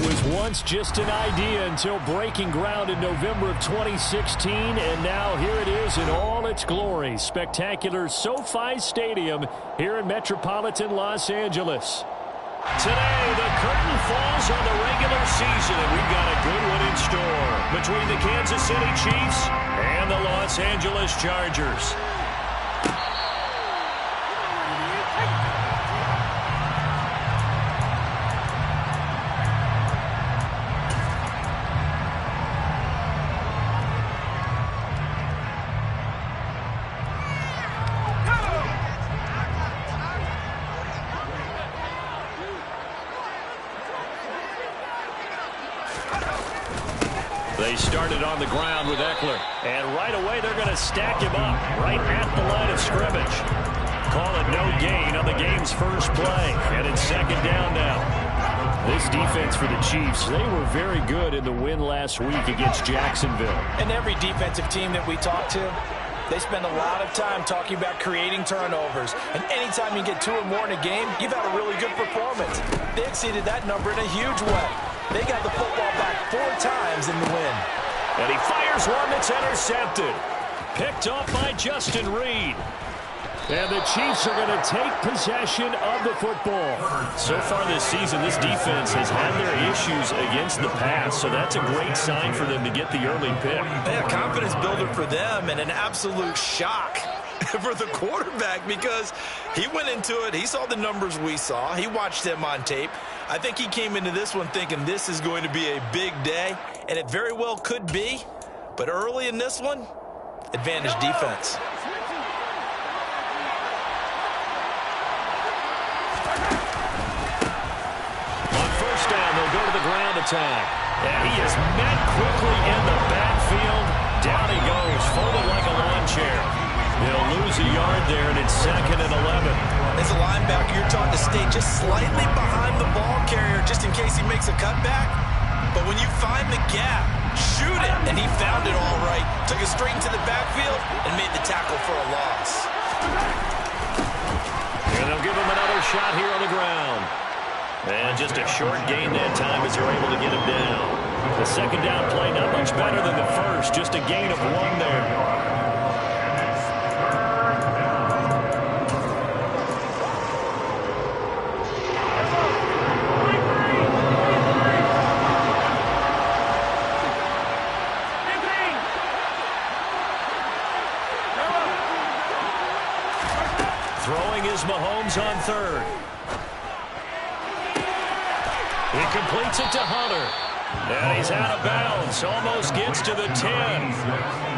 was once just an idea until breaking ground in November of 2016, and now here it is in all its glory. Spectacular SoFi Stadium here in metropolitan Los Angeles. Today, the curtain falls on the regular season, and we've got a good one in store between the Kansas City Chiefs and the Los Angeles Chargers. They started on the ground with Eckler. And right away, they're going to stack him up right at the line of scrimmage. Call it no gain on the game's first play. And it's second down now. This defense for the Chiefs, they were very good in the win last week against Jacksonville. And every defensive team that we talk to, they spend a lot of time talking about creating turnovers. And anytime you get 2 or more in a game, you've had a really good performance. They exceeded that number in a huge way. They got the football back 4 times in the win. And he fires one that's intercepted. Picked off by Justin Reed. And the Chiefs are going to take possession of the football. So far this season, this defense has had their issues against the pass, so that's a great sign for them to get the early pick. Yeah, confidence builder for them and an absolute shock for the quarterback because he went into it. He saw the numbers we saw. He watched them on tape. I think he came into this one thinking this is going to be a big day, and it very well could be. But early in this one, advantage defense. On first down, they'll go to the ground attack. And he is met quickly in the backfield. Down he goes, folded like a lawn chair. They'll lose a yard there, and it's second and 11. As a linebacker, you're taught to stay just slightly behind the ball carrier just in case he makes a cutback. But when you find the gap, shoot it. And he found it all right. Took it straight into the backfield and made the tackle for a loss. And they'll give him another shot here on the ground. And just a short gain that time as they're able to get him down. The second down play not much better than the first. Just a gain of 1 there. Throwing is Mahomes on third. He completes it to Hunter. And he's out of bounds. Almost gets to the 10.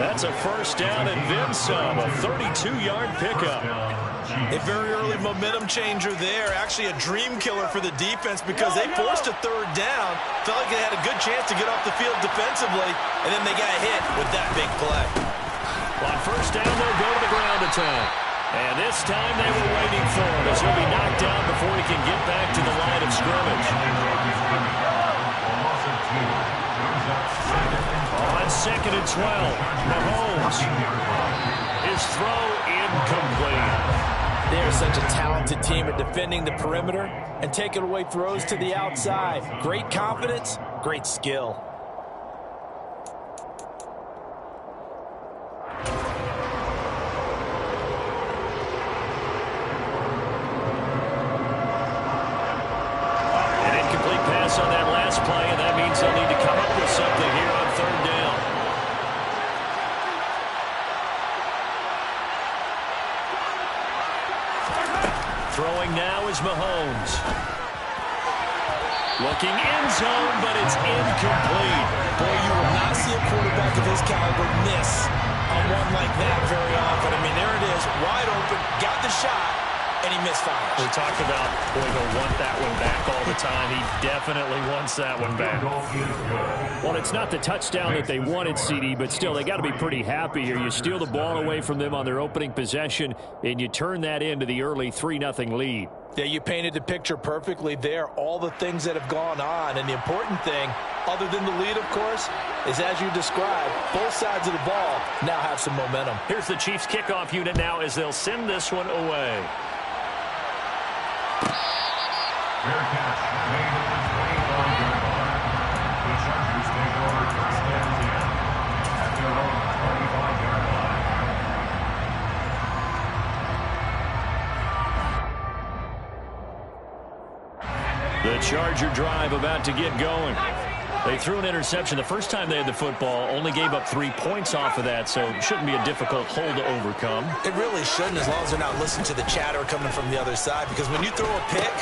That's a first down and then some. A 32-yard pickup. A very early momentum changer there. Actually a dream killer for the defense because they forced a third down. Felt like they had a good chance to get off the field defensively. And then they got hit with that big play. On first down, they'll go to the ground attack. And this time they were waiting for him as he'll be knocked down before he can get back to the line of scrimmage. On second and 12, Mahomes. His throw incomplete. They're such a talented team at defending the perimeter and taking away throws to the outside. Great confidence, great skill. On that last play, and that means they'll need to come up with something here on third down. Throwing now is Mahomes. Looking end zone, but it's incomplete. Boy, you will not see a quarterback of his caliber miss on one like that very often. I mean, there it is, wide open, got the shot, and he misfires. We talked about, boy, he'll want that one back all the time. He definitely wants that one back. Well, it's not the touchdown that they wanted, CD, but still, they got to be pretty happy here. You steal the ball away from them on their opening possession, and you turn that into the early 3-0 lead. Yeah, you painted the picture perfectly there, all the things that have gone on. And the important thing, other than the lead, of course, is as you described, both sides of the ball now have some momentum. Here's the Chiefs kickoff unit now as they'll send this one away. Charger drive about to get going. They threw an interception the first time they had the football, only gave up 3 points off of that, so it shouldn't be a difficult hole to overcome. It really shouldn't, as long as they're not listening to the chatter coming from the other side, because when you throw a pick,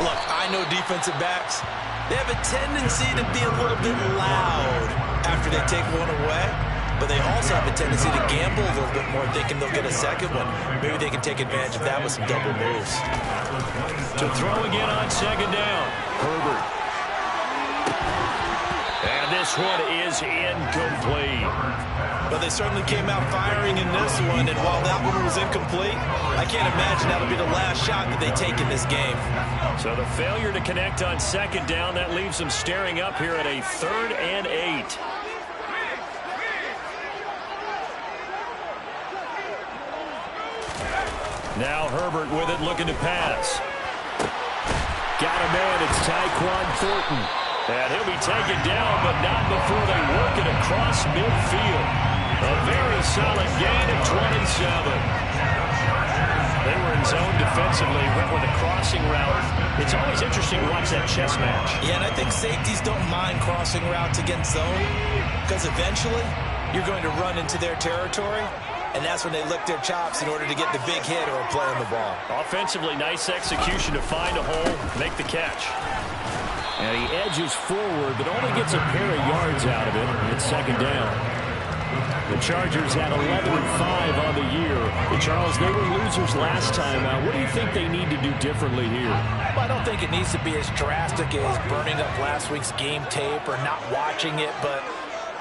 look, I know defensive backs, they have a tendency to be a little bit loud after they take one away, but they also have a tendency to gamble a little bit more, thinking they'll get a second one. Maybe they can take advantage of that with some double moves. To throw again on second down, Herbert. And this one is incomplete. But they certainly came out firing in this one, and while that one was incomplete, I can't imagine that'll be the last shot that they take in this game. So the failure to connect on second down, that leaves them staring up here at a 3rd and 8. Now Herbert with it, looking to pass. Got a man, it's Tyquan Thornton. And he'll be taken down, but not before they work it across midfield. A very solid gain of 27. They were in zone defensively, went with a crossing route. It's always interesting to watch that chess match. Yeah, and I think safeties don't mind crossing routes against zone, because eventually you're going to run into their territory, and that's when they lick their chops in order to get the big hit or a play on the ball. Offensively, nice execution to find a hole, make the catch. And he edges forward, but only gets a pair of yards out of it. It's second down. The Chargers had 11-5 on the year. And Charles, they were losers last time out. What do you think they need to do differently here? Well, I don't think it needs to be as drastic as burning up last week's game tape or not watching it, but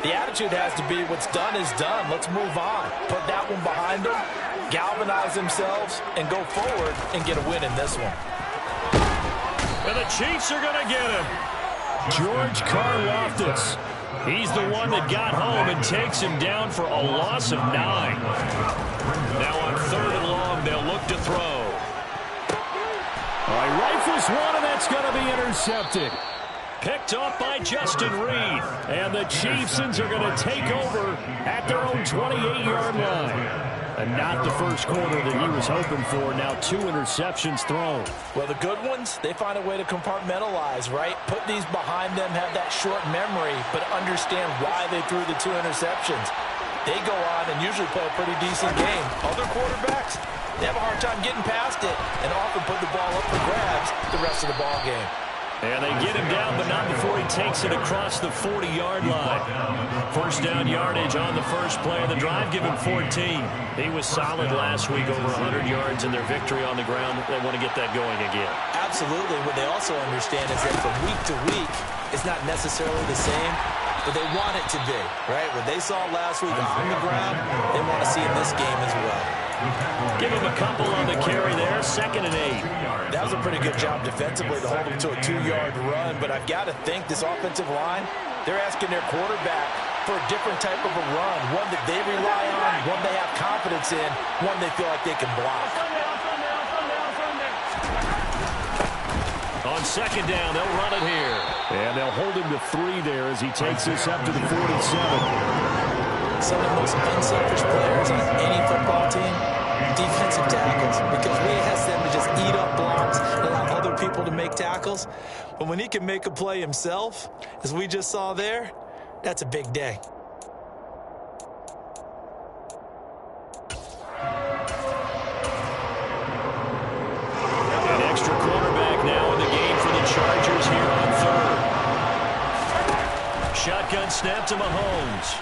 the attitude has to be what's done is done. Let's move on. Put that one behind them, galvanize themselves, and go forward and get a win in this one. And the Chiefs are going to get him. George Karlaftis. He's the one that got home and takes him down for a loss of 9. Now on 3rd and long, they'll look to throw. All right, rifles one, and that's going to be intercepted. Picked off by Justin Reed. And the Chiefsons are going to take over at their own 28-yard line. And not the first quarter that he was hoping for. Now 2 interceptions thrown. Well, the good ones, they find a way to compartmentalize, right? Put these behind them, have that short memory, but understand why they threw the 2 interceptions. They go on and usually play a pretty decent game. Other quarterbacks, they have a hard time getting past it and often put the ball up for grabs the rest of the ball game. And they get him down, but not before he takes it across the 40-yard line. First down yardage on the first play of the drive, give him 14. He was solid last week, over 100 yards in their victory on the ground. They want to get that going again. Absolutely. What they also understand is that from week to week, it's not necessarily the same, but they want it to be, right? What they saw last week on the ground, they want to see in this game as well. Give him a couple on the carry there, 2nd and 8. That was a pretty good job defensively to hold him to a 2-yard run, but I've got to think this offensive line, they're asking their quarterback for a different type of a run, one that they rely on, one they have confidence in, one they feel like they can block. On second down, they'll run it here. And they'll hold him to 3 there as he takes this up to the 47. Some of the most unselfish players on any football team, defensive tackles, because we ask them to just eat up blocks and allow other people to make tackles. But when he can make a play himself, as we just saw there, that's a big day. An extra quarterback now in the game for the Chargers here on 3rd. Shotgun snap to Mahomes.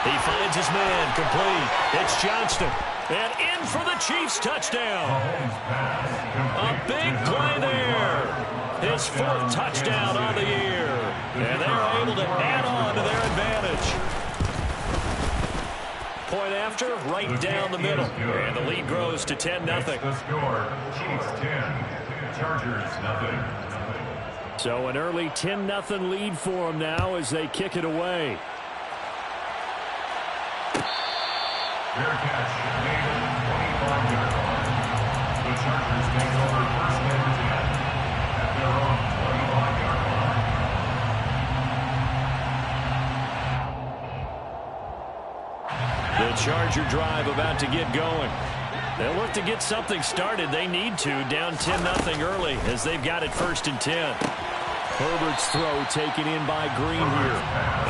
He finds his man, complete. It's Johnston. And in for the Chiefs touchdown. A big play there. His 4th touchdown on the year. And they're able to add on to their advantage. Point after, right down the middle. And the lead grows to 10-0. Chiefs 10, Chargers 0. So an early 10-0 lead for them now as they kick it away. Fair catch made at the 25-yard line. The Chargers take over 1st and 10 at their own 25-yard line. The Charger drive about to get going. They'll look to get something started. They need to, down 10-0 early as they've got it 1st and 10. Herbert's throw taken in by Green here.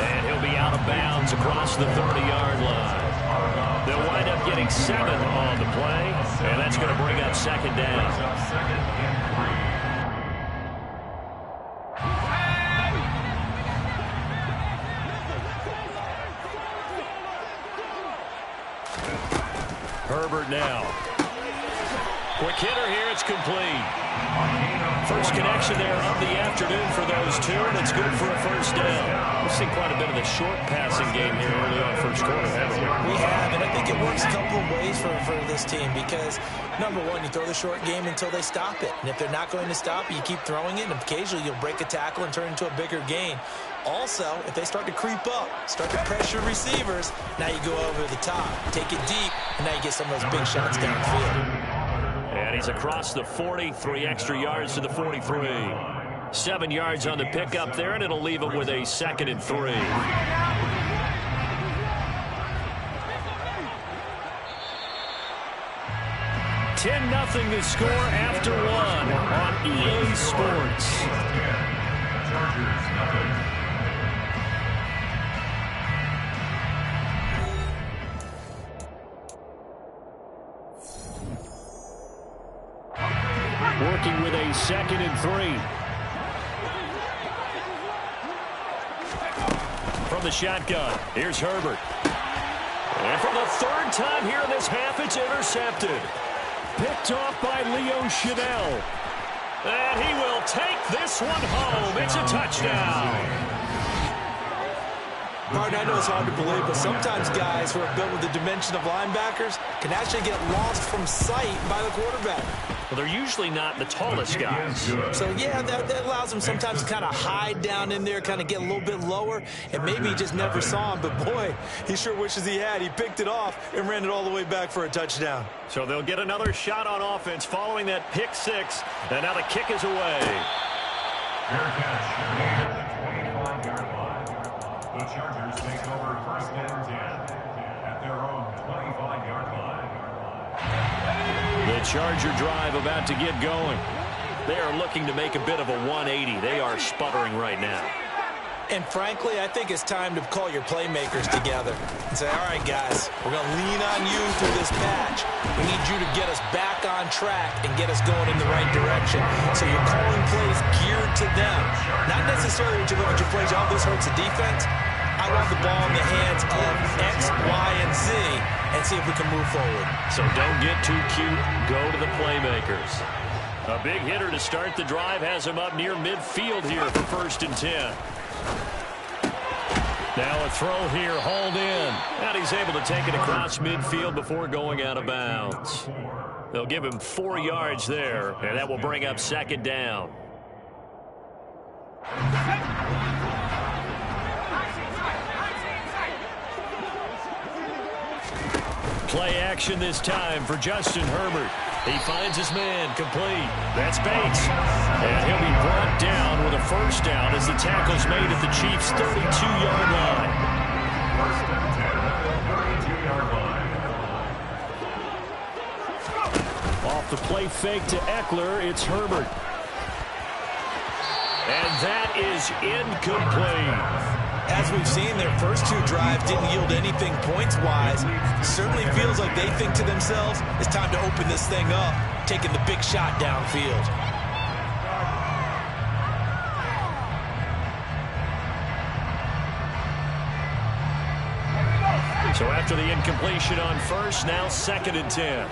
And he'll be out of bounds across the 30-yard line. They'll wind up getting 7 on the play, and that's going to bring up 2nd down. Herbert now. Quick hitter here. It's complete. First connection there of the afternoon for those two, and it's good for a 1st down. We've seen quite a bit of the short passing game here early on 1st quarter, haven't we? We have, and I think it works a couple of ways for this team because, number one, you throw the short game until they stop it. And if they're not going to stop it, you keep throwing it, and occasionally you'll break a tackle and turn into a bigger gain. Also, if they start to creep up, start to pressure receivers, now you go over the top, take it deep, and now you get some of those big shots downfield. And he's across the 40, 3 extra yards to the 43. 7 yards on the pickup there, and it'll leave him with a 2nd and 3. $10-0 the score after 1 on EA Sports. Chargers, nothing. Working with a 2nd and 3. From the shotgun, here's Herbert. And for the 3rd time here in this half, it's intercepted. Picked off by Leo Chenal. And he will take this one home. It's a touchdown. Martin, I know it's hard to believe, but sometimes guys who are built with the dimension of linebackers can actually get lost from sight by the quarterback. Well, they're usually not the tallest guys. So, yeah, that allows them sometimes to kind of hide down in there, kind of get a little bit lower, and maybe he just never saw him. But, boy, he sure wishes he had. He picked it off and ran it all the way back for a touchdown. So they'll get another shot on offense following that pick 6, and now the kick is away. Fair catch made at the 25-yard line. The Chargers take over 1st and 10 at their own 25-yard line. The Charger drive about to get going. They are looking to make a bit of a 180. They are sputtering right now. And frankly, I think it's time to call your playmakers together and say, all right, guys, we're going to lean on you through this patch. We need you to get us back on track and get us going in the right direction. So you're calling plays geared to them. Not necessarily when you look at your plays, oh, this hurts the defense. I want the ball in the hands of X, Y, and Z and see if we can move forward. So don't get too cute. Go to the playmakers. A big hitter to start the drive has him up near midfield here for 1st and 10. Now a throw here, hauled in. And he's able to take it across midfield before going out of bounds. They'll give him 4 yards there, and that will bring up 2nd down. Play action this time for Justin Herbert. He finds his man, complete. That's Bates. And he'll be brought down with a 1st down as the tackle's made at the Chiefs' 32-yard line. 1st and 10 at the 32-yard line. Off the play fake to Eckler, it's Herbert. And that is incomplete. As we've seen, their first 2 drives didn't yield anything points-wise. Certainly feels like they think to themselves, it's time to open this thing up, taking the big shot downfield. So after the incompletion on 1st, now 2nd and 10.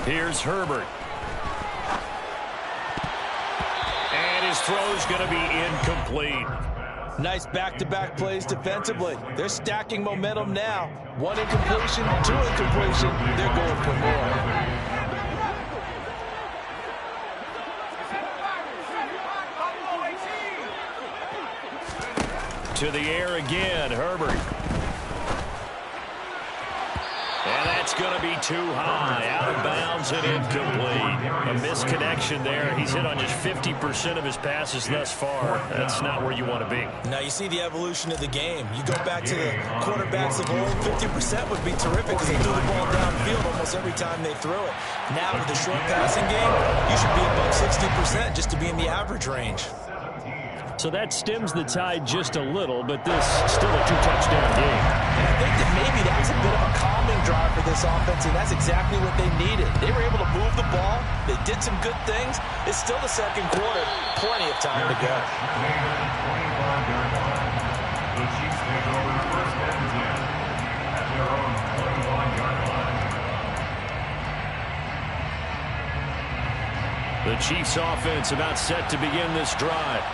Here's Herbert. His throw's going to be incomplete. Nice back-to-back plays defensively. They're stacking momentum now. 1 incompletion, 2 incompletion. They're going for more. To the air again, Herbert. And that That's going to be too high. Out of bounds and incomplete. A misconnection there. He's hit on just 50% of his passes thus far. That's not where you want to be. Now you see the evolution of the game. You go back to the quarterbacks of old, 50% would be terrific because they threw the ball downfield almost every time they threw it. Now with the short passing game, you should be above 60% just to be in the average range. So that stems the tide just a little, but this still a 2-touchdown game. And I think that maybe that's a bit of a calming drive for this offense, and that's exactly what they needed. They were able to move the ball. They did some good things. It's still the second quarter. Plenty of time to go. The Chiefs take over first and 10 at their own 21-yard line. The Chiefs offense about set to begin this drive.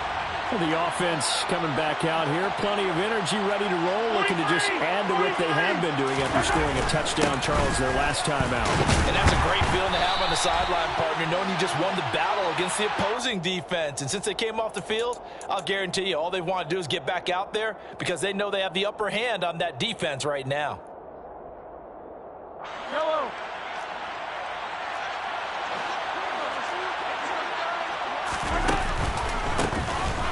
Well, the offense coming back out here. Plenty of energy, ready to roll, looking to just add to what they have been doing after scoring a touchdown, Charles, their last time out. And that's a great feeling to have on the sideline, partner, knowing you just won the battle against the opposing defense. And since they came off the field, I'll guarantee you all they want to do is get back out there because they know they have the upper hand on that defense right now. Hello.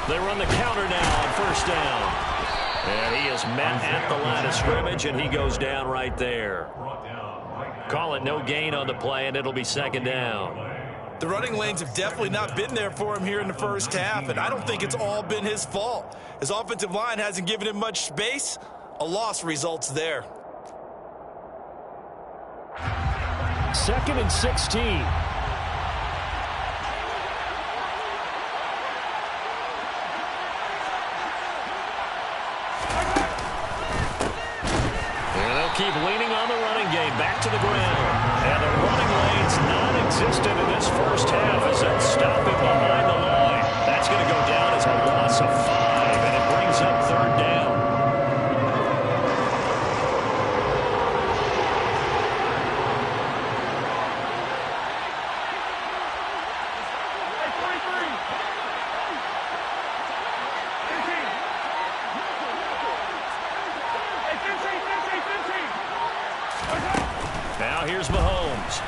They run the counter now on first down. And he is met at the line of scrimmage, and he goes down right there. Call it no gain on the play, and it'll be second down. The running lanes have definitely not been there for him here in the first half, and I don't think it's all been his fault. His offensive line hasn't given him much space. A loss results there. 2nd and 16. Keep leaning on the running game. Back to the ground. And the running lane's non-existent in this first half as they stop him behind the line. That's going to go down as a loss of 5, and it brings up third down. Now here's Mahomes.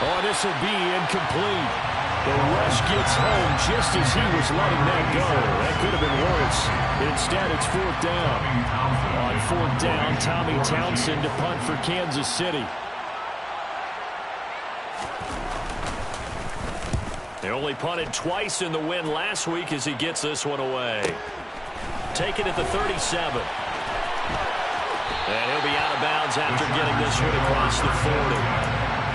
Oh, this will be incomplete. The rush gets home just as he was letting that go. That could have been worse. Instead, it's fourth down. On fourth down, Tommy Townsend to punt for Kansas City. They only punted twice in the win last week as he gets this one away. Take it at the 37. And he'll be out of bounds after getting this one across the 40.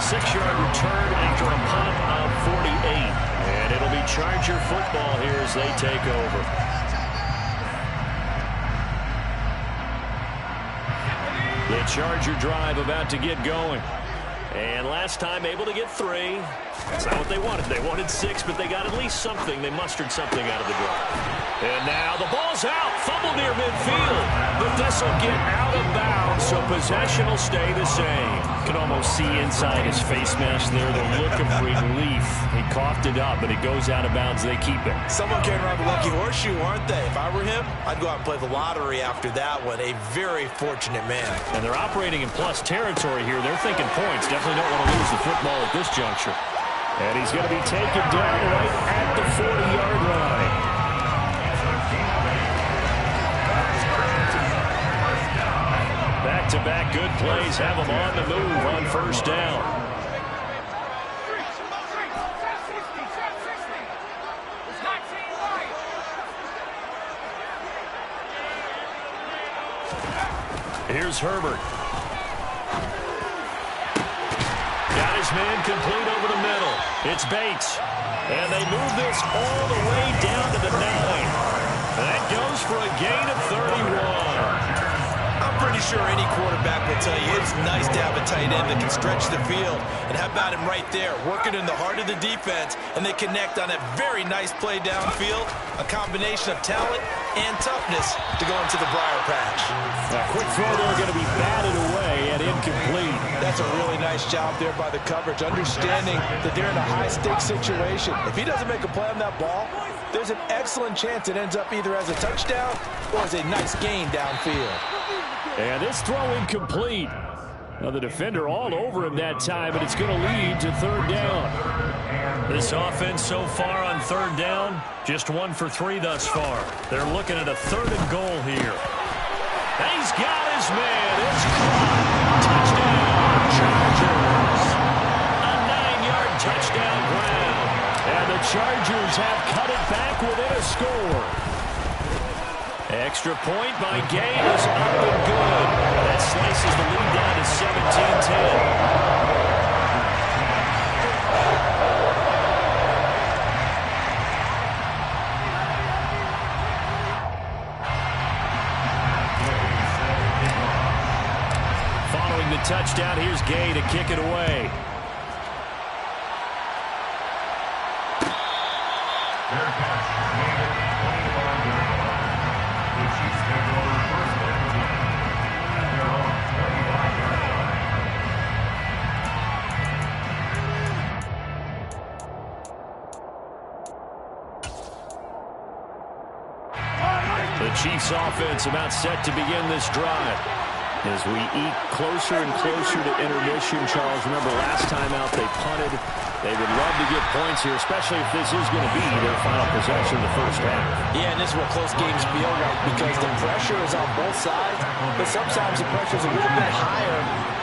6-yard return after a punt of 48. And it'll be Charger football here as they take over. The Charger drive about to get going. And last time able to get 3. That's not what they wanted. They wanted 6, but they got at least something. They mustered something out of the drive. And now the ball's out. Fumble near midfield. But this will get out of bounds, so possession will stay the same. You can almost see inside his face mask there the look of relief. He coughed it up, but it goes out of bounds. They keep it. Someone came around the lucky horseshoe, aren't they? If I were him, I'd go out and play the lottery after that one. A very fortunate man. And they're operating in plus territory here. They're thinking points. Definitely don't want to lose the football at this juncture. And he's going to be taken down right at the 40-yard line. Back-to-back good plays have him on the move on first down. Here's Herbert. Got his man complete over the middle. It's Bates. And they move this all the way down to the 9. That goes for a gain of 31. I'm pretty sure any quarterback will tell you it's nice to have a tight end that can stretch the field. And how about him right there, working in the heart of the defense, and they connect on a very nice play downfield, a combination of talent and toughness to go into the briar patch. A quick throw there going to be batted away and incomplete. That's a really nice job there by the coverage, understanding that they're in a high-stakes situation. If he doesn't make a play on that ball, there's an excellent chance it ends up either as a touchdown or as a nice gain downfield. And this throw incomplete. Now the defender all over him that time, and it's going to lead to third down. This offense so far on third down, just 1 for 3 thus far. They're looking at a 3rd and goal here. And he's got his man. It's caught. Touchdown, Chargers. A 9-yard touchdown grab. And the Chargers have cut it back within a score. Extra point by Gay is up and good. That slices the lead down to 17-10. Following the touchdown, here's Gay to kick it away. The Chiefs offense about set to begin this drive. As we eat closer and closer to intermission, Charles, remember last time out they punted. They would love to get points here, especially if this is going to be their final possession of the first half. Yeah, and this is where close games feel like because the pressure is on both sides, but sometimes the pressure is a little bit higher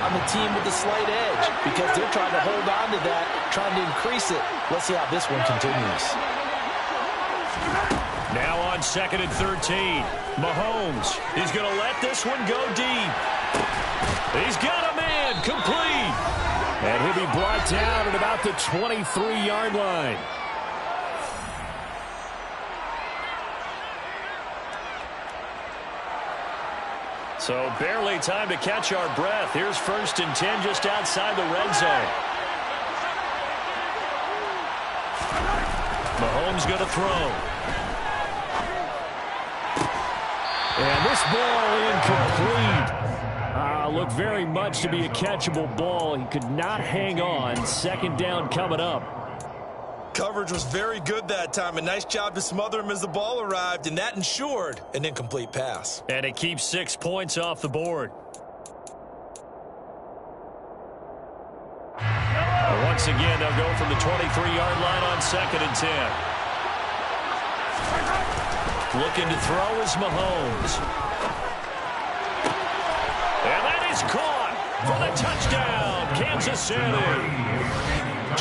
on the team with the slight edge because they're trying to hold on to that, trying to increase it. Let's see how this one continues. Now on 2nd and 13. Mahomes is going to let this one go deep. He's got a man, complete. And he'll be brought down at about the 23-yard line. So barely time to catch our breath. Here's 1st and 10 just outside the red zone. Mahomes going to throw. And this ball incomplete. Looked very much to be a catchable ball. He could not hang on. 2nd down coming up. Coverage was very good that time. A nice job to smother him as the ball arrived, and that ensured an incomplete pass. And it keeps 6 points off the board. Once again, they'll go from the 23-yard line on 2nd and 10. Looking to throw is Mahomes. And that is caught for the touchdown, Kansas City.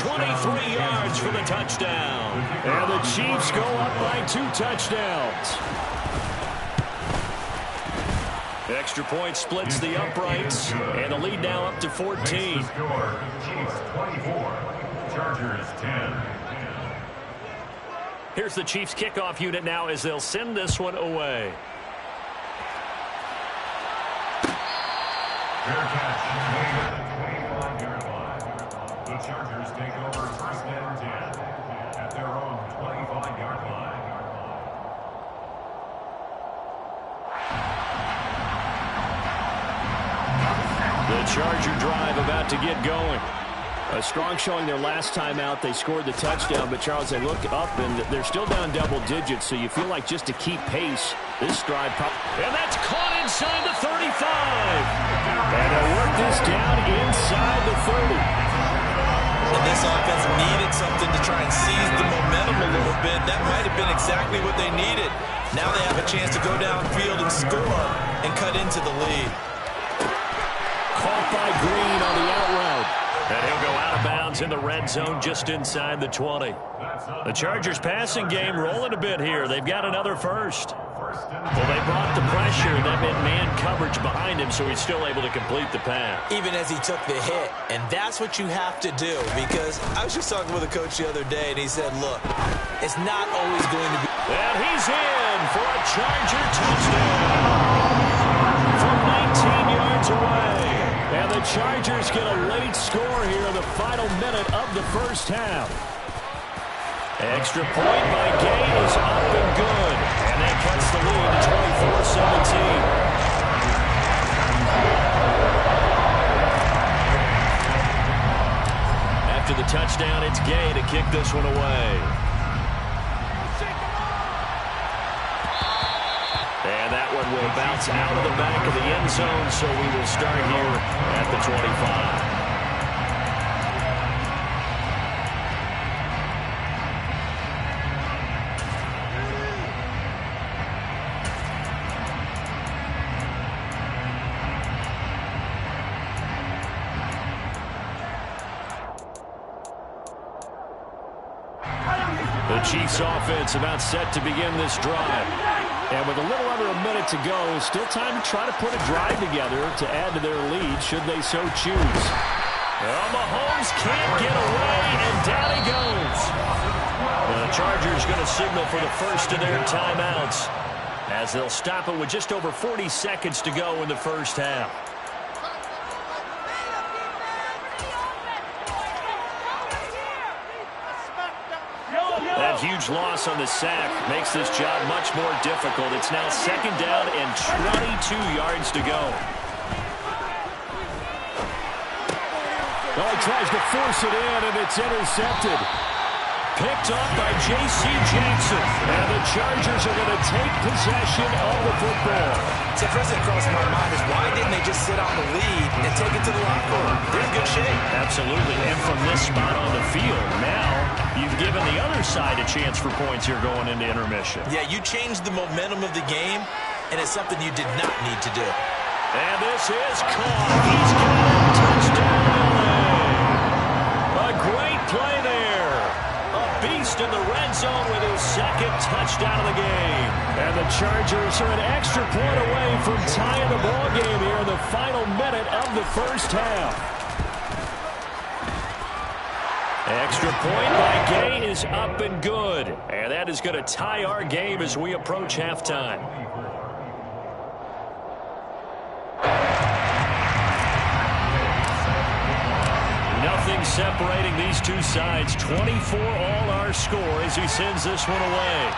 23 yards for the touchdown. And the Chiefs go up by 2 touchdowns. Extra point splits the uprights, and the lead now up to 14. Chiefs 24, Chargers 10. Here's the Chiefs kickoff unit now as they'll send this one away. Fair catch made at the 25-yard line. The Chargers take over 1st and 10 at their own 25-yard line. The Charger drive about to get going. A strong showing their last time out. They scored the touchdown, but Charles, they look up and they're still down double digits, so you feel like just to keep pace, this drive and that's caught inside the 35. And they'll work this down inside the 30. And this offense needed something to try and seize the momentum a little bit. That might have been exactly what they needed. Now they have a chance to go downfield and score and cut into the lead. Caught by Green on the out route. And he'll go out of bounds in the red zone just inside the 20. The Chargers passing game rolling a bit here. They've got another first. Well, they brought the pressure. That meant man coverage behind him, so he's still able to complete the pass. Even as he took the hit. And that's what you have to do, because I was just talking with a coach the other day, and he said, look, it's not always going to be. And he's in for a Charger touchdown from 19 yards away. And the Chargers get a late score here in the final minute of the first half. Extra point by Gay is up and good. And that cuts the lead to 24-17. After the touchdown, it's Gay to kick this one away. one will bounce out of the back of the end zone, so we will start here at the 25. The Chiefs offense about set to begin this drive. And with a little under a minute to go, still time to try to put a drive together to add to their lead should they so choose. Well, Mahomes can't get away, and down he goes. The Chargers going to signal for the first of their timeouts as they'll stop it with just over 40 seconds to go in the first half. That huge loss on the sack makes this job much more difficult. It's now second down and 22 yards to go. Oh, he tries to force it in, and it's intercepted. Picked up by J.C. Jackson. And the Chargers are going to take possession of the football. So first thing across my mind is why didn't they just sit on the lead and take it to the locker room? They're in good shape. Absolutely. And from this spot on the field, now you've given the other side a chance for points here going into intermission. Yeah, you changed the momentum of the game, and it's something you did not need to do. And this is caught. He's got it. Touchdown, LA. A great play there. A beast in the red zone with his second touchdown of the game. And the Chargers are an extra point away from tying the ball game here in the final minute of the first half. Extra point by Gay is up and good. And that is going to tie our game as we approach halftime. Nothing separating these two sides. 24 all our score as he sends this one away.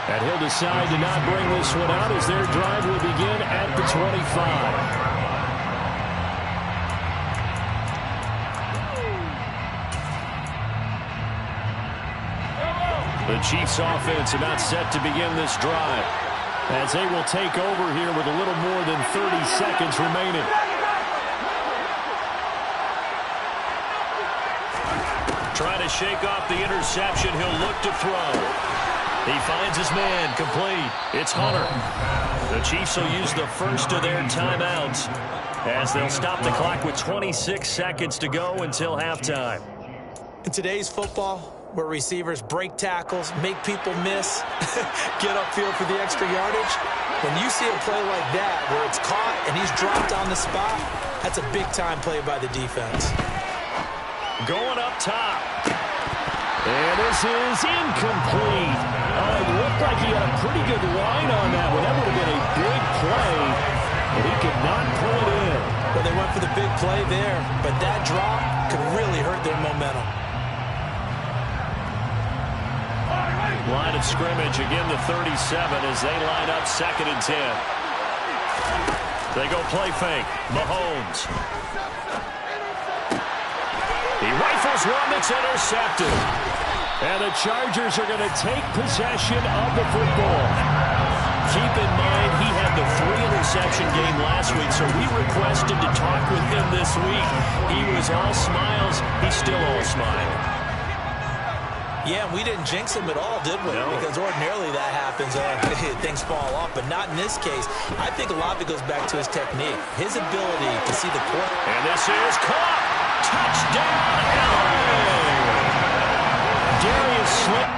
And he'll decide to not bring this one out as their drive will begin at the 25. The Chiefs offense about set to begin this drive as they will take over here with a little more than 30 seconds remaining. Trying to shake off the interception. He'll look to throw. He finds his man complete. It's Hunter. The Chiefs will use the first of their timeouts as they'll stop the clock with 26 seconds to go until halftime. In today's football, where receivers break tackles, make people miss, get upfield for the extra yardage, when you see a play like that where it's caught and he's dropped on the spot, that's a big-time play by the defense. Going up top. And this is incomplete. It looked like he had a pretty good line on that one. That would have been a big play, but he could not pull it in. Well, they went for the big play there, but that drop could really hurt their momentum. Line of scrimmage, again the 37 as they line up 2nd and 10. They go play fake. Mahomes. He rifles one that's intercepted. And the Chargers are going to take possession of the football. Keep in mind, he had the 3-interception game last week, so we requested to talk with him this week. He was all smiles. He's still all smiles. Yeah, we didn't jinx him at all, did we? No. Because ordinarily that happens. Things fall off, but not in this case. I think a lot of it goes back to his technique, his ability to see the court. And this is caught. Touchdown, LA! Darius Slip.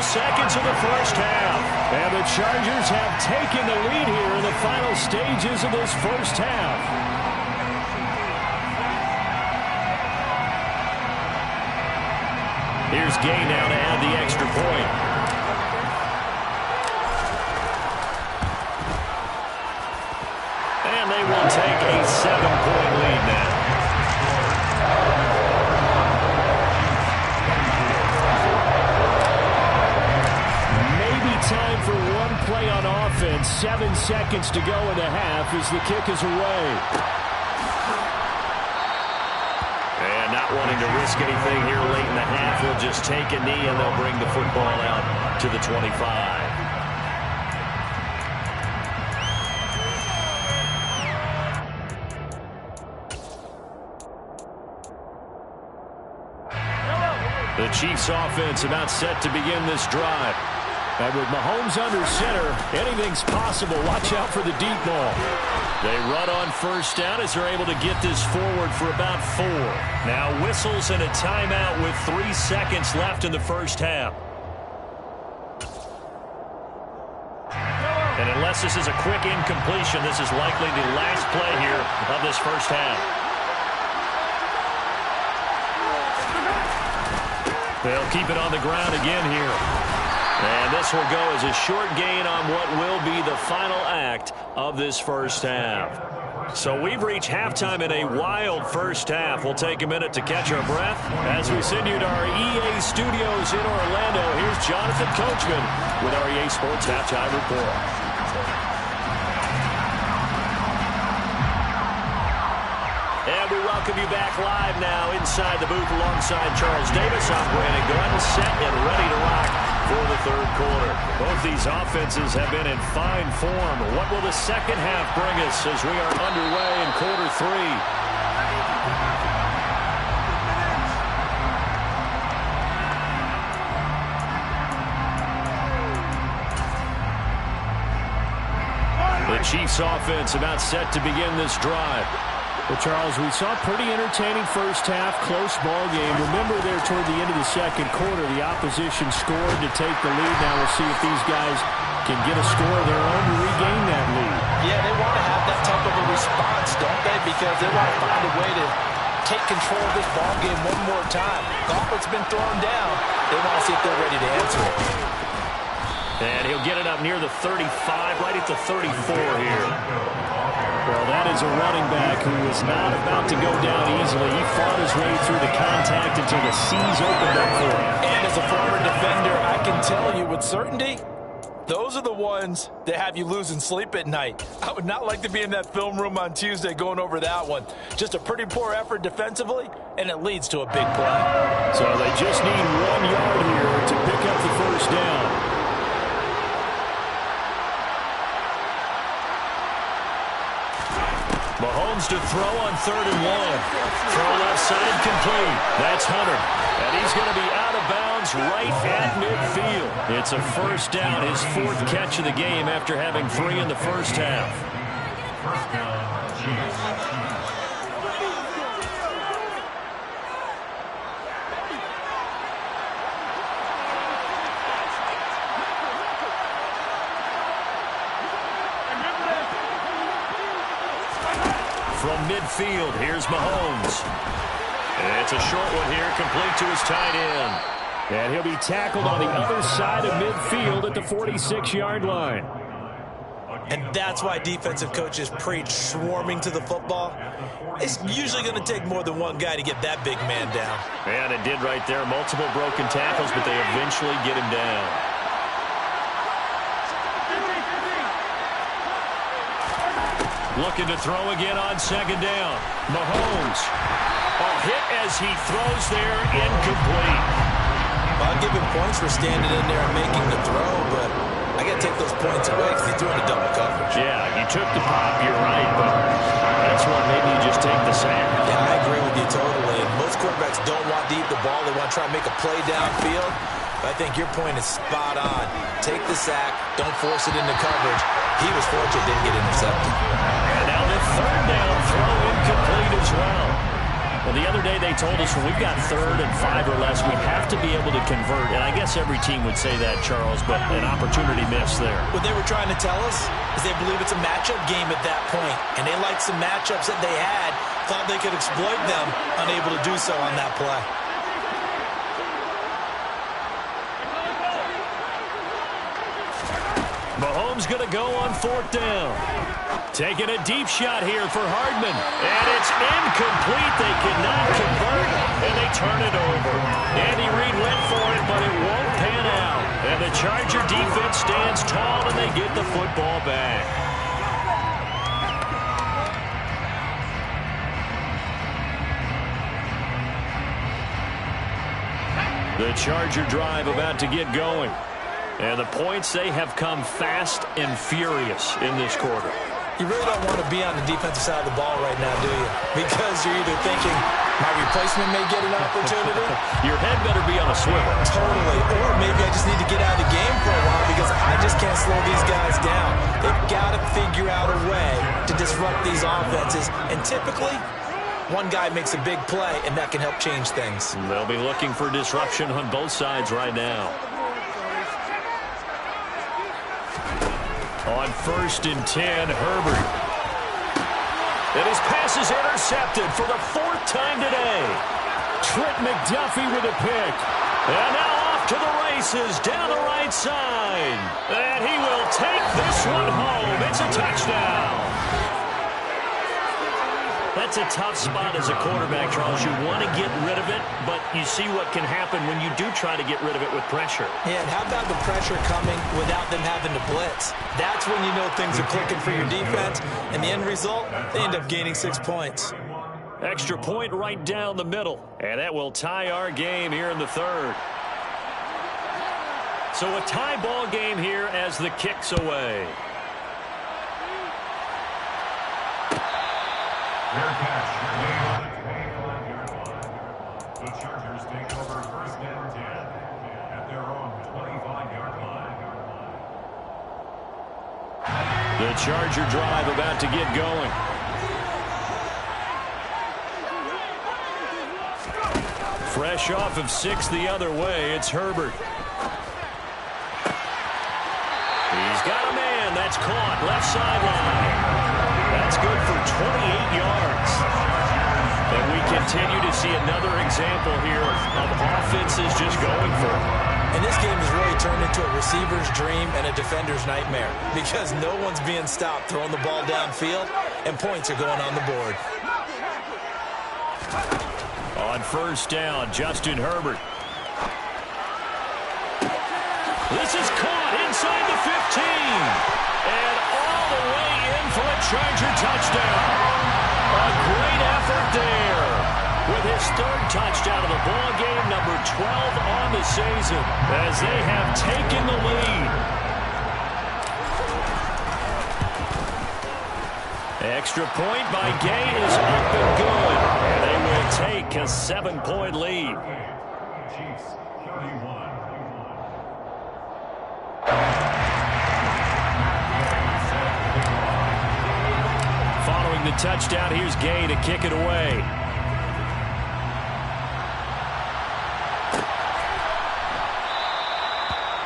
Seconds of the first half. And the Chargers have taken the lead here in the final stages of this first half. Here's Gay now to add the extra point. And they will take a 7-point lead now. Maybe time for one play on offense. 7 seconds to go in the half as the kick is away. And not wanting to risk anything here late in the half, he'll just take a knee and they'll bring the football out to the 25. The Chiefs offense about set to begin this drive. And with Mahomes under center, anything's possible. Watch out for the deep ball. They run on first down as they're able to get this forward for about 4. Now whistles and a timeout with 3 seconds left in the first half. And unless this is a quick incompletion, this is likely the last play here of this first half. They'll keep it on the ground again here. And this will go as a short gain on what will be the final act of this first half. So we've reached halftime in a wild first half. We'll take a minute to catch our breath as we send you to our EA studios in Orlando. Here's Jonathan Coachman with our EA Sports Halftime Report. And we welcome you back live now inside the booth alongside Charles Davis. I'm Brandon Glenn, set and ready to rock for the third quarter. Both these offenses have been in fine form. What will the second half bring us as we are underway in quarter 3? The Chiefs offense about set to begin this drive. Well, Charles, we saw a pretty entertaining first half, close ball game. Remember there toward the end of the second quarter, the opposition scored to take the lead. Now we'll see if these guys can get a score of their own to regain that lead. Yeah, they want to have that type of a response, don't they? Because they want to find a way to take control of this ball game one more time. Gauntlet's been thrown down. They want to see if they're ready to answer it. And he'll get it up near the 35, right at the 34 here. Well, that is a running back who is not about to go down easily. He fought his way through the contact until the C's opened up for him. And as a former defender, I can tell you with certainty, those are the ones that have you losing sleep at night. I would not like to be in that film room on Tuesday going over that one. Just a pretty poor effort defensively, and it leads to a big play. So they just need 1 yard here to pick up the first down. Mahomes to throw on 3rd and 1. Throw left side complete. That's Hunter. And he's going to be out of bounds right at midfield. It's a first down, his 4th catch of the game after having 3 in the first half. First down, Chiefs. From midfield, here's Mahomes. And it's a short one here, complete to his tight end. And he'll be tackled on the other side of midfield at the 46-yard line. And that's why defensive coaches preach swarming to the football. It's usually going to take more than one guy to get that big man down. And it did right there. Multiple broken tackles, but they eventually get him down. Looking to throw again on 2nd down. Mahomes. Hit as he throws there, incomplete. Well, I'll give him points for standing in there and making the throw, but I got to take those points away because he threw in a double coverage. Yeah, you took the pop, you're right, but that's one maybe you just take the sack. Yeah, I agree with you totally. And most quarterbacks don't want to eat the ball. They want to try and make a play downfield. But I think your point is spot on. Take the sack. Don't force it into coverage. He was fortunate, didn't get intercepted. And now the 3rd down throw incomplete as well. Well, the other day they told us when we've got 3rd and 5 or less, we have to be able to convert. And I guess every team would say that, Charles, but an opportunity missed there. What they were trying to tell us is they believe it's a matchup game at that point. And they liked some matchups that they had, thought they could exploit them, unable to do so on that play. Mahomes going to go on 4th down. Taking a deep shot here for Hardman. And it's incomplete. They cannot convert, and they turn it over. Andy Reid went for it, but it won't pan out. And the Charger defense stands tall, and they get the football back. The Charger drive about to get going. And the points, they have come fast and furious in this quarter. You really don't want to be on the defensive side of the ball right now, do you? Because you're either thinking, my replacement may get an opportunity. Your head better be on a swivel. Totally. Or maybe I just need to get out of the game for a while because I just can't slow these guys down. They've got to figure out a way to disrupt these offenses. And typically, one guy makes a big play, and that can help change things. They'll be looking for disruption on both sides right now. On 1st and 10, Herbert. And his pass is intercepted for the 4th time today. Trent McDuffie with a pick. And now off to the races down the right side. And he will take this one home. It's a touchdown. That's a tough spot as a quarterback, Charles. You want to get rid of it, but you see what can happen when you do try to get rid of it with pressure. Yeah, and how about the pressure coming without them having to blitz? That's when you know things are clicking for your defense, and the end result, they end up gaining 6 points. Extra point right down the middle, and that will tie our game here in the 3rd. So a tie ball game here as the kick's away. Fair catch made on the 25-yard line. The Chargers take over 1st and 10 at their own 25-yard line. The Charger drive about to get going. Fresh off of 6 the other way, it's Herbert. He's got a man. That's caught. Left sideline. That's good for 28 yards. And we continue to see another example here of offenses just going for it. And this game has really turned into a receiver's dream and a defender's nightmare because no one's being stopped throwing the ball downfield, and points are going on the board. On 1st down, Justin Herbert. This is caught inside the 15. And all the way in for a Charger touchdown. A great effort there. With his 3rd touchdown of the ball game, number 12 on the season, as they have taken the lead. Extra point by Gay is up and good. And they will take a 7-point lead. Chiefs 31. Following the touchdown, here's Gay to kick it away.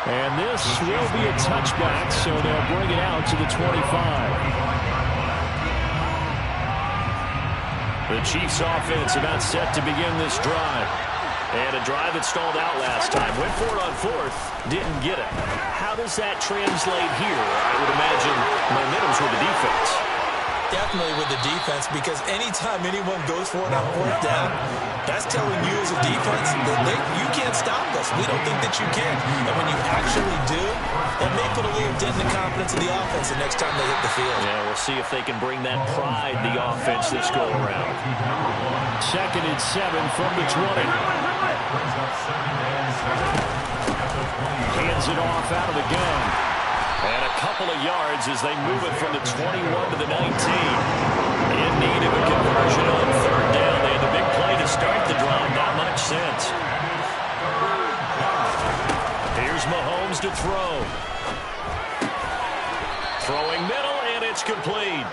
And this will be a touchback, so they'll bring it out to the 25. The Chiefs offense about set to begin this drive. And a drive that stalled out last time. Went for it on 4th, didn't get it. How does that translate here? I would imagine momentum's with the defense. Definitely with the defense, because anytime anyone goes for it on 4th down, that's telling you as a defense that you can't stop us. We don't think that you can. And when you actually do, it may put a little dent in the confidence of the offense the next time they hit the field. Yeah, we'll see if they can bring that pride to the offense this go around. 2nd and 7 from the 20. Hands it off out of the gun. And a couple of yards as they move it from the 21 to the 19. In need of a conversion on 3rd down. They had the big play to start the drive. Not much sense. Here's Mahomes to throw. Throwing middle, and it's complete.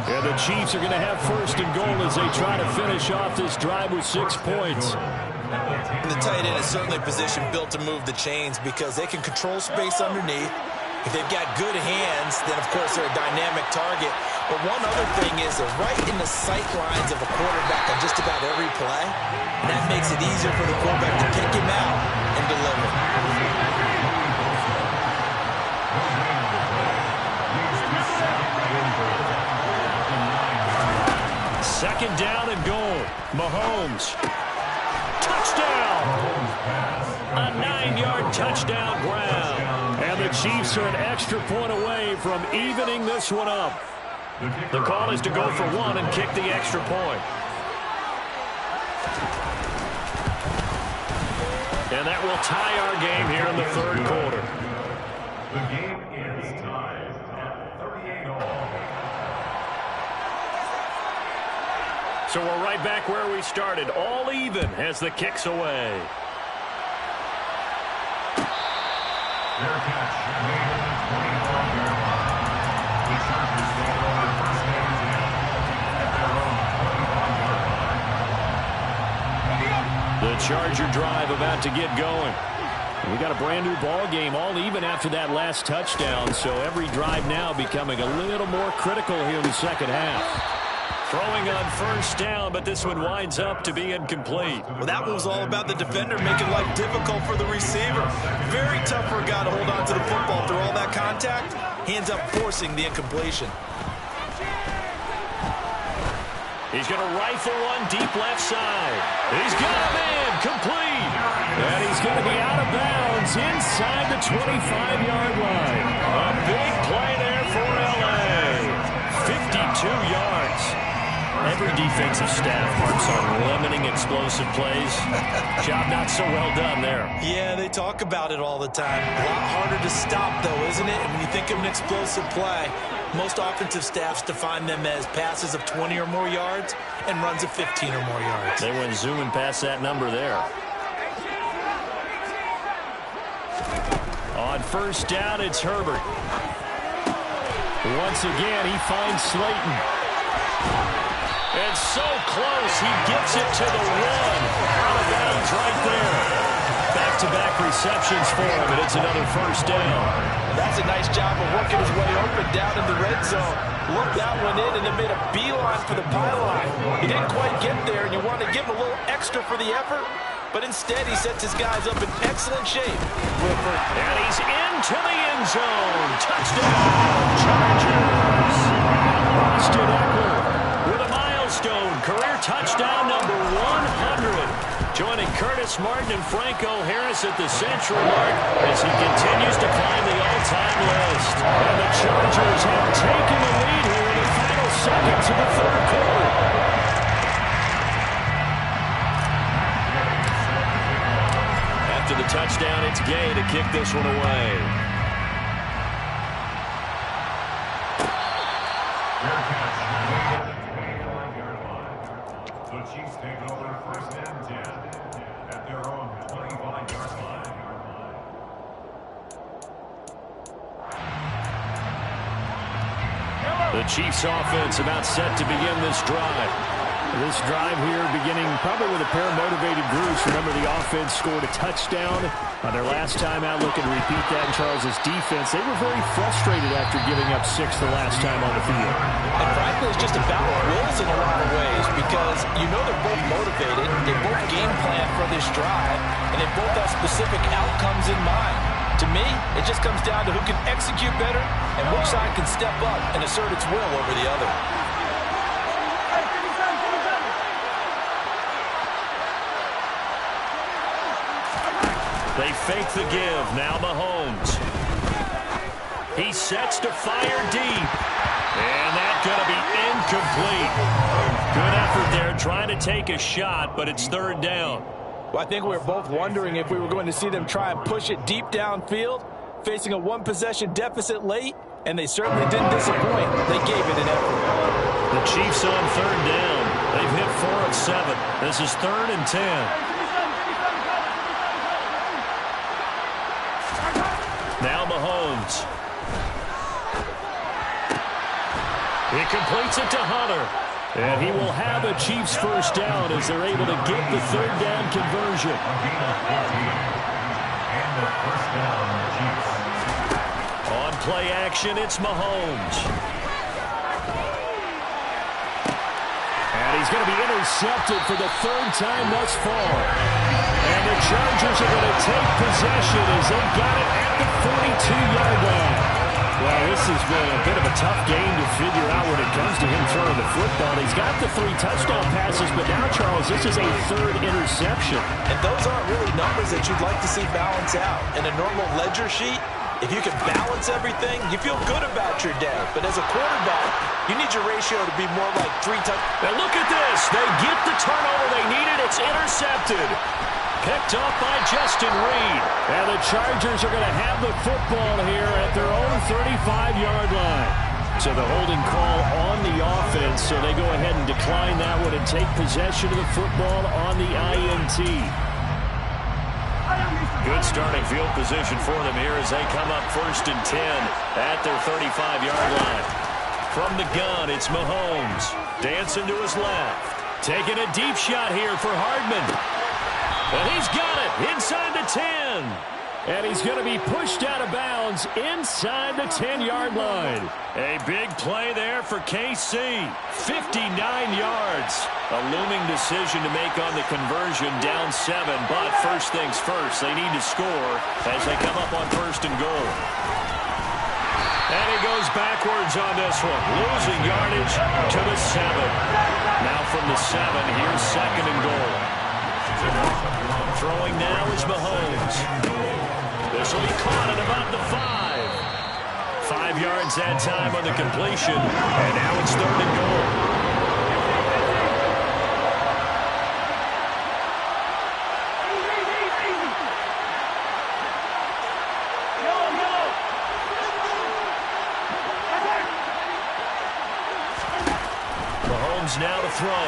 And the Chiefs are going to have 1st and goal as they try to finish off this drive with 6 points. And the tight end is certainly a position built to move the chains because they can control space underneath. If they've got good hands, then, of course, they're a dynamic target. But one other thing is they're right in the sight lines of a quarterback on just about every play. And that makes it easier for the quarterback to pick him out and deliver. Second down and goal. Mahomes. Touchdown! A 9-yard touchdown grab. And the Chiefs are an extra point away from evening this one up. The call is to go for one and kick the extra point. And that will tie our game here in the third quarter. The game is tied at 38-all. So we're right back where we started, all even as the kick's away. Their catch made at the 25-yard line. The Chargers take over first and 10 at their own 25-yard line. The Charger drive about to get going. We got a brand new ball game, all even after that last touchdown, so every drive now becoming a little more critical here in the second half. Throwing on first down, but this one winds up to be incomplete. Well, that one was all about the defender making life difficult for the receiver. Very tough for a guy to hold on to the football through all that contact. He ends up forcing the incompletion. He's going to rifle one deep left side. He's got him in, complete. And he's going to be out of bounds inside the 25-yard line. A big play there for L.A. 52 yards. Every defensive staff harps on limiting explosive plays. Job not so well done there. Yeah, they talk about it all the time. A lot harder to stop, though, isn't it? And when you think of an explosive play, most offensive staffs define them as passes of 20 or more yards and runs of 15 or more yards. They went zooming past that number there. On first down, it's Herbert. Once again, he finds Slayton. And so close, he gets it to the one. Out of bounds right there. Back-to-back receptions for him, and it's another first down. That's a nice job of working his way open down in the red zone. Looked that one in and then made a beeline for the pylon. He didn't quite get there, and you want to give him a little extra for the effort, but instead he sets his guys up in excellent shape. And he's into the end zone. Touchdown, Chargers. Austin Eckler with a milestone career touchdown number 100. Joining Curtis Martin and Franco Harris at the central mark as he continues to climb the all-time list. And the Chargers have taken the lead here in the final seconds of the third quarter. After the touchdown, it's Gay to kick this one away. Their catch made at the 25-yard line. The Chiefs take over first and 10 at their own 25-yard line. The Chiefs offense about set to begin this drive. This drive here beginning probably with a pair of motivated groups. Remember, the offense scored a touchdown on their last time out. Looking to repeat that in Charles' defense. They were very frustrated after giving up 6 the last time on the field. And frankly, it's just about wills in a lot of ways because you know they're both motivated. They both game plan for this drive, and they both have specific outcomes in mind. To me, it just comes down to who can execute better and which side can step up and assert its will over the other. They fake the give. Now Mahomes. He sets to fire deep. And that's going to be incomplete. Good effort there trying to take a shot, but it's third down. Well, I think we were both wondering if we were going to see them try and push it deep downfield, facing a one-possession deficit late, and they certainly didn't disappoint. They gave it an effort. The Chiefs on third down. They've hit 4 of 7. This is 3rd and 10. Now Mahomes. He completes it to Hunter. And he will have a Chiefs first down as they're able to get the third down conversion. And the first down, Chiefs. On play action, it's Mahomes. And he's going to be intercepted for the 3rd time thus far. And the Chargers are going to take possession as they got it at the 42-yard line. Well, this has been a bit of a tough game to figure out when it comes to him throwing the football. He's got the 3 touchdown passes, but now, Charles, this is a 3rd interception. And those aren't really numbers that you'd like to see balance out. In a normal ledger sheet, if you can balance everything, you feel good about your day. But as a quarterback, you need your ratio to be more like 3 touchdowns. Now look at this. They get the turnover they needed. It's intercepted. Picked off by Justin Reed. And the Chargers are going to have the football here at their own 35-yard line. So the holding call on the offense, so they go ahead and decline that one and take possession of the football on the INT. Good starting field position for them here as they come up 1st and 10 at their 35-yard line. From the gun, it's Mahomes. Dancing to his left. Taking a deep shot here for Hardman. And he's got it inside the 10. And he's going to be pushed out of bounds inside the 10-yard line. A big play there for KC. 59 yards. A looming decision to make on the conversion, down 7. But first things first, they need to score as they come up on 1st and goal. And he goes backwards on this one, losing yardage to the 7. Now from the 7, here's 2nd and goal. Throwing now is Mahomes. This will be caught at about the 5. 5 yards that time on the completion. And now it's 3rd and goal. Mahomes now to throw.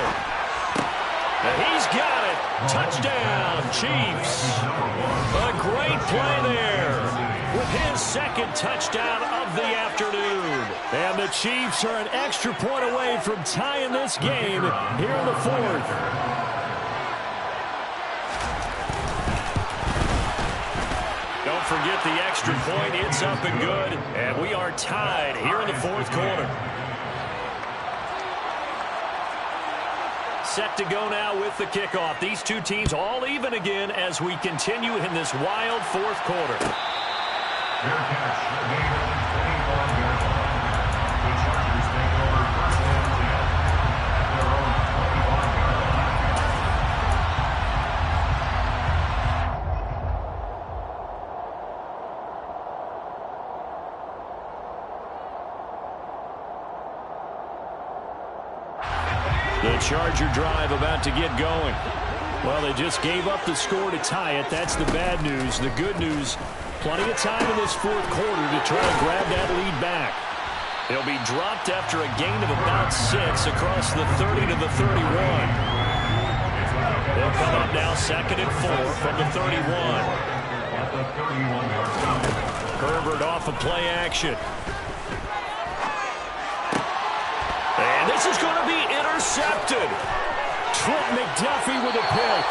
And he's got it. Touchdown, Chiefs. A great play there with his 2nd touchdown of the afternoon. And the Chiefs are an extra point away from tying this game here in the 4th. Don't forget the extra point. It's up and good. And we are tied here in the 4th quarter. Set to go now with the kickoff. These two teams all even again as we continue in this wild 4th quarter. Fair catch. Made at the 25-yard line. The Chargers take over 1st and 10 at their own 25-yard line. The Charger drive about to get going. Well, they just gave up the score to tie it. That's the bad news. The good news, plenty of time in this 4th quarter to try to grab that lead back. It'll be dropped after a gain of about 6 across the 30 to the 31. They'll come up now 2nd and 4 from the 31. At the 31-yard line. Herbert off of play action. And this is going to be intercepted. Trent McDuffie with a pick.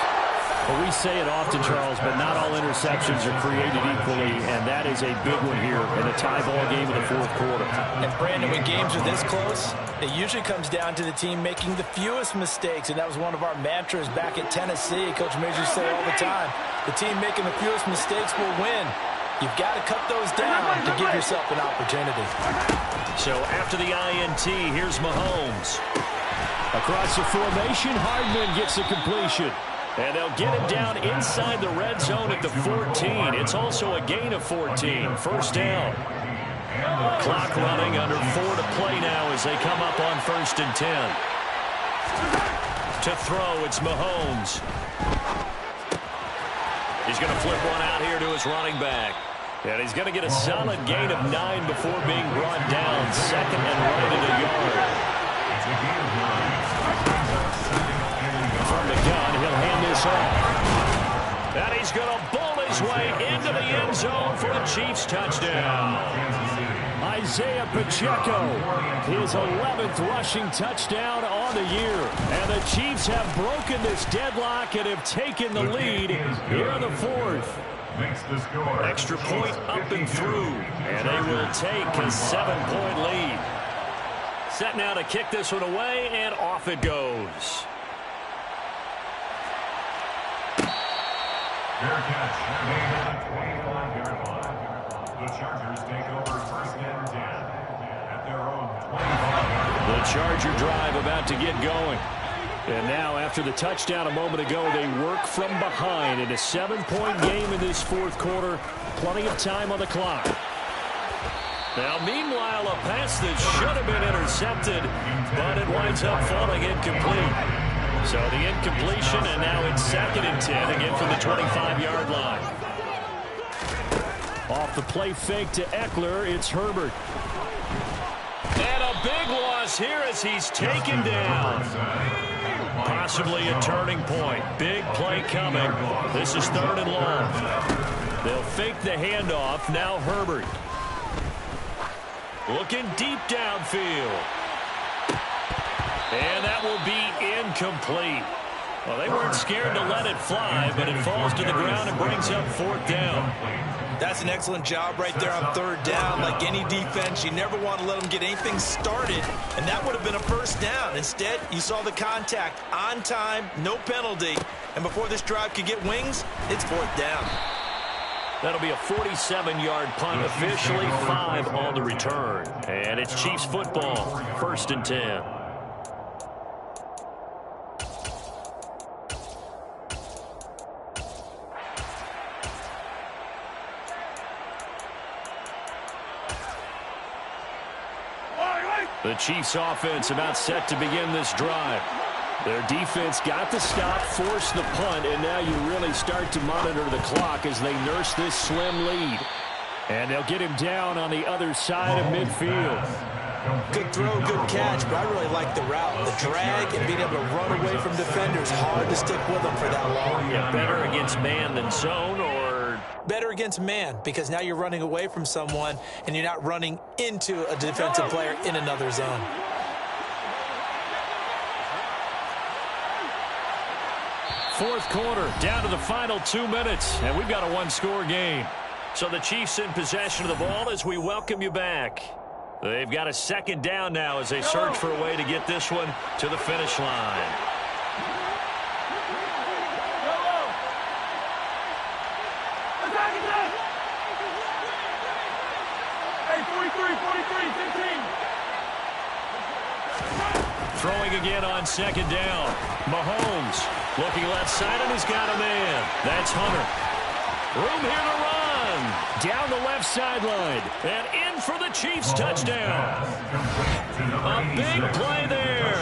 Well, we say it often, Charles, but not all interceptions are created equally, and that is a big one here in a tie ball game in the 4th quarter. And Brandon, when games are this close, it usually comes down to the team making the fewest mistakes, and that was one of our mantras back at Tennessee. Coach Major used to say all the time, the team making the fewest mistakes will win. You've got to cut those down to give yourself an opportunity. So after the INT, here's Mahomes. Across the formation, Hardman gets a completion. And they'll get him down inside the red zone at the 14. It's also a gain of 14. First down. Clock running under 4 to play now as they come up on 1st and 10. To throw, it's Mahomes. He's going to flip one out here to his running back. And he's going to get a solid gain of 9 before being brought down. 2nd and right at a yard. It's a gain of 9. From the gun, he'll hand this off. And he's going to bowl his way into the end zone for the Chiefs touchdown. Isaiah Pacheco, his 11th rushing touchdown on the year. And the Chiefs have broken this deadlock and have taken the lead here in the 4th. Makes the score. Extra point up and through. And they will take a 7-point lead. Set now to kick this one away, and off it goes. Fair catch made at the 25-yard line. The Chargers take over 1st and Charger drive about to get going. And now, after the touchdown a moment ago, they work from behind in a 7-point game in this fourth quarter. Plenty of time on the clock. Now, meanwhile, a pass that should have been intercepted, but it winds up falling incomplete. So the incompletion, and now it's 2nd and 10, again from the 25-yard line. Off the play fake to Eckler, it's Herbert. And a big loss here as he's taken down. Possibly a turning point. Big play coming. This is 3rd and long. They'll fake the handoff. Now Herbert. Looking deep downfield. And that will be incomplete. Well, they weren't scared to let it fly, but it falls to the ground and brings up 4th down. That's an excellent job right there on 3rd down. Like any defense, you never want to let them get anything started, and that would have been a 1st down. Instead, you saw the contact on time, no penalty, and before this drive could get wings, it's 4th down. That'll be a 47-yard punt, officially 5 on the return. And it's Chiefs football, 1st and 10. The Chiefs offense about set to begin this drive. Their defense got the stop, forced the punt, and now you really start to monitor the clock as they nurse this slim lead. And they'll get him down on the other side of midfield. Good throw, good catch, but I really like the route. The drag and being able to run away from defenders, hard to stick with them for that long. Yeah, better against man than zone, or better against man, because now you're running away from someone and you're not running into a defensive player in another zone. Fourth quarter, down to the final 2 minutes, and we've got a one-score game. So the Chiefs in possession of the ball as we welcome you back. They've got a 2nd down now as they search for a way to get this one to the finish line. Throwing again on 2nd down. Mahomes looking left side, and he's got a man. That's Hunter. Room here to run. Down the left sideline. And in for the Chiefs touchdown. A big play there.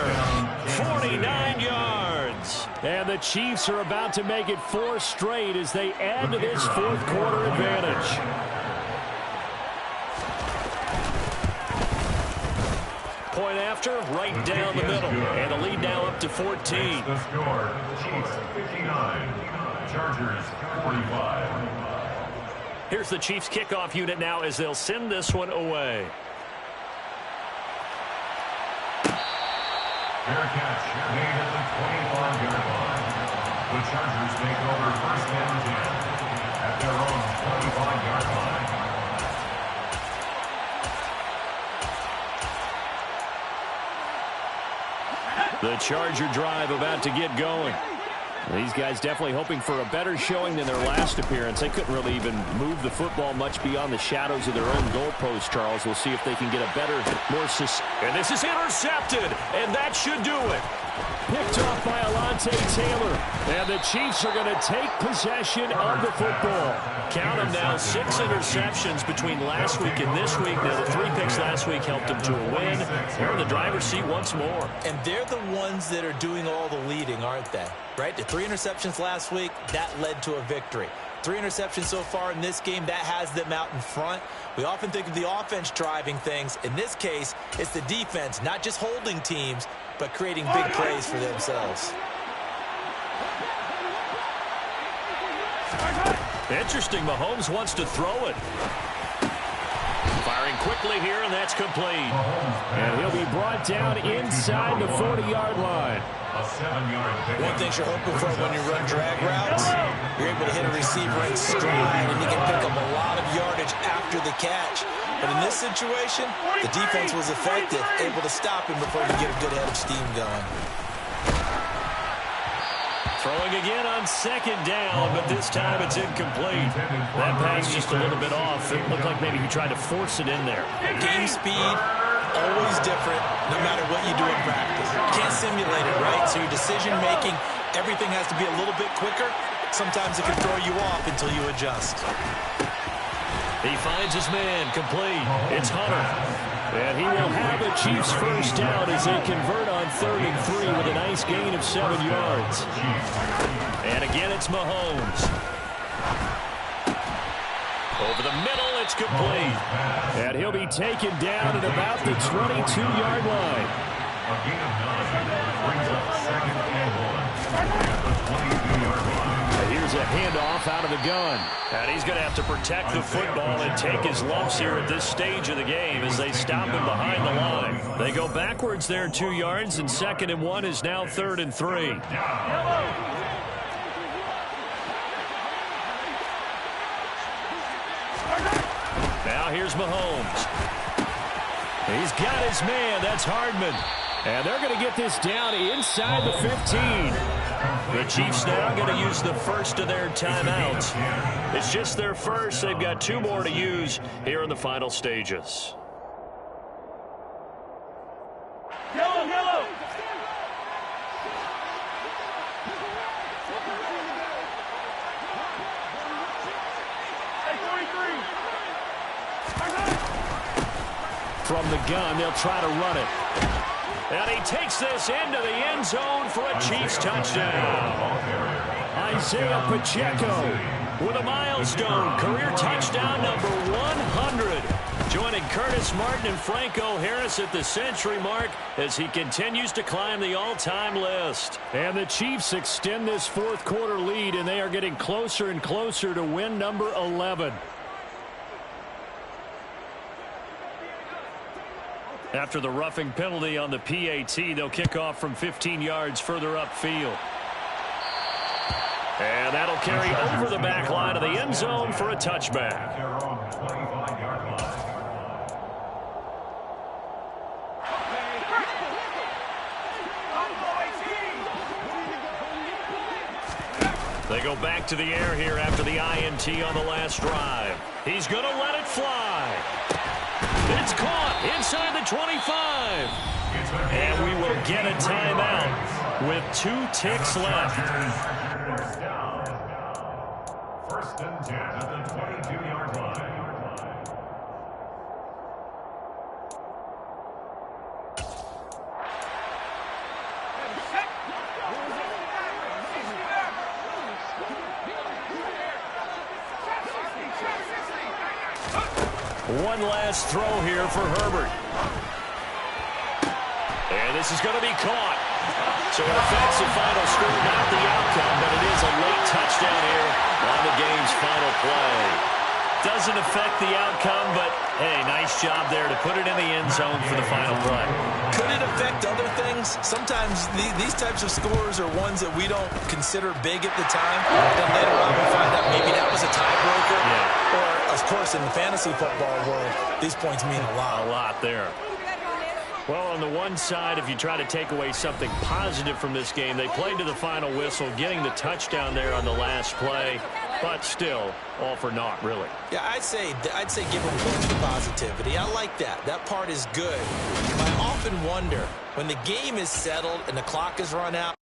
49 yards. And the Chiefs are about to make it 4 straight as they add to this fourth quarter advantage. Point after, right down the middle. And the lead now up to 14. The score, Chiefs 59, Chargers 45. Here's the Chiefs kickoff unit now as they'll send this one away. Fair catch made at the 25-yard line. The Chargers take over 1st and 10 at their own 25-yard line. The Charger drive about to get going. These guys definitely hoping for a better showing than their last appearance. They couldn't really even move the football much beyond the shadows of their own goalpost, Charles. We'll see if they can get a better, more... And this is intercepted, and that should do it. Picked off by Alontae Taylor. And the Chiefs are going to take possession of the football. Count them now, 6 interceptions between last week and this week. Now, the 3 picks last week helped them to a win. They're in the driver's seat once more. And they're the ones that are doing all the leading, aren't they? Right? The 3 interceptions last week, that led to a victory. 3 interceptions so far in this game, that has them out in front. We often think of the offense driving things. In this case, it's the defense, not just holding teams, but creating big plays for themselves. Interesting, Mahomes wants to throw it. Firing quickly here, and that's complete. And he'll be brought down inside the 40-yard line. One thing you're hoping for when you run drag routes, you're able to hit a receiver in stride, and you can pick up a lot of yardage after the catch. But in this situation, the defense was effective, able to stop him before he get a good head of steam going. Throwing again on 2nd down, but this time it's incomplete. That pass just a little bit off. It looked like maybe he tried to force it in there. Game speed, always different no matter what you do in practice. You can't simulate it, right? So your decision-making, everything has to be a little bit quicker. Sometimes it can throw you off until you adjust. He finds his man, complete. It's Hunter. And he will have a Chiefs first down as they convert on 3rd and 3 with a nice gain of 7 yards. And again, it's Mahomes. Over the middle, it's complete. And he'll be taken down at about the 22-yard line. A gain of 9 brings up 2nd and 1 at the 22-yard line. Here's a handoff out of the gun. And he's going to have to protect the football and take his lumps here at this stage of the game as they stop him behind the line. They go backwards there 2 yards, and 2nd and 1 is now 3rd and 3. Now here's Mahomes. He's got his man. That's Hardman. And they're going to get this down inside the 15. The Chiefs now going to use the first of their timeouts. It's just their first. They've got 2 more to use here in the final stages. Yellow, yellow. From the gun, they'll try to run it. And he takes this into the end zone for a Chiefs touchdown. Isaiah Pacheco with a milestone career touchdown number 100. Joining Curtis Martin and Franco Harris at the century mark as he continues to climb the all-time list. And the Chiefs extend this 4th quarter lead, and they are getting closer and closer to win number 11. After the roughing penalty on the PAT, they'll kick off from 15 yards further upfield. And that'll carry over the back line of the end zone for a touchback. They go back to the air here after the INT on the last drive. He's going to let it fly. It's caught inside the 25. And we will get a timeout with 2 ticks left. 1st and 10 at the 22-yard line. One last throw here for Herbert. And this is going to be caught. So it affects the final score, not the outcome, but it is a late touchdown here on the game's final play. Doesn't affect the outcome, but, hey, nice job there to put it in the end zone for the final play. Could it affect other things? Sometimes these types of scores are ones that we don't consider big at the time. Then later on we find out maybe that was a tiebreaker. Yeah. Or, of course, in the fantasy football world, these points mean a lot. A lot there. Well, on the one side, if you try to take away something positive from this game, they played to the final whistle, getting the touchdown there on the last play, but still, all for naught, really. Yeah, I'd say give them points for positivity. I like that. That part is good. I often wonder, when the game is settled and the clock is run out,